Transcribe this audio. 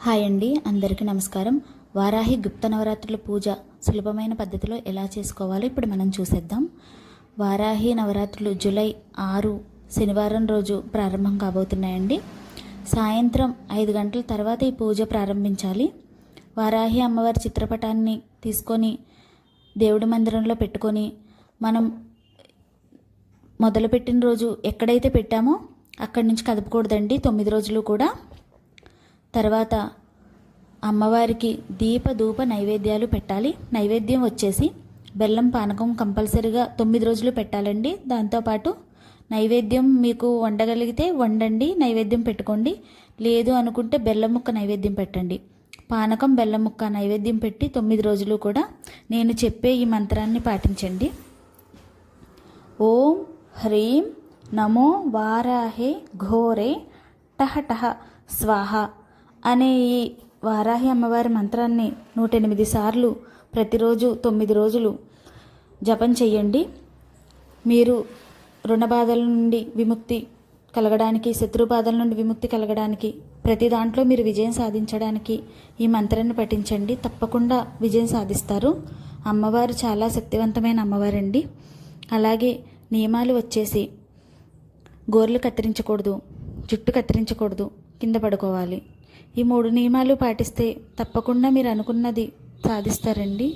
Hi అండి, అందరికీ నమస్కారం. వారాహి గుప్త నవరాత్రుల పూజ సులభమైన పద్ధతిలో ఎలా చేసుకోవాలో ఇప్పుడు మనం చూసేద్దాం. వారాహి నవరాత్రులు జూలై 6 శనివారం రోజు ప్రారంభం కాబోతున్నాయండి. సాయంత్రం 5 గంటల తర్వాత ఈ పూజ ప్రారంభించాలి. వారాహి అమ్మవారి చిత్రపటాన్ని తీసుకొని దేవుడి మందిరంలో పెట్టుకొని మనం మొదలుపెట్టిన రోజు ఎక్కడైతే పెట్టామో అక్కడి నుంచి కదపకూడదండి 9 రోజులు కూడా. తర్వాత అమ్మవారికి దీప ధూప నైవేద్యాలు పెట్టాలి. నైవేద్యం వచ్చేసి బెల్లం పానకం కంపల్సరీగా 9 రోజులు పెట్టాలండి. దాంతోపాటు నైవేద్యం మీకు వండగలిగితే వండండి, నైవేద్యం పెట్టుకోండి. లేదు అనుకుంటే బెల్లం ముక్క నైవేద్యం పెట్టండి. పానకం బెల్లం ముక్క నైవేద్యం పెట్టి 9 రోజులు కూడా నేను చెప్పే ఈ మంత్రాన్ని పాటించండి. ఓం హ్రీం నమో వారాహే ఘోరే టహ టహ స్వాహ అనే ఈ వారాహి అమ్మవారి మంత్రాన్ని 108 సార్లు ప్రతిరోజు 9 రోజులు జపం చెయ్యండి. మీరు రుణ బాధల నుండి విముక్తి కలగడానికి, శత్రు బాధల నుండి విముక్తి కలగడానికి, ప్రతి దాంట్లో మీరు విజయం సాధించడానికి ఈ మంత్రాన్ని పఠించండి. తప్పకుండా విజయం సాధిస్తారు. అమ్మవారు చాలా శక్తివంతమైన అమ్మవారండి. అలాగే నియమాలు వచ్చేసి గోర్లు కత్తిరించకూడదు, జుట్టు కత్తిరించకూడదు, కింద పడుకోవాలి. ఈ 3 నియమాలు పాటిస్తే తప్పకుండా మీరు అనుకున్నది సాధిస్తారండి.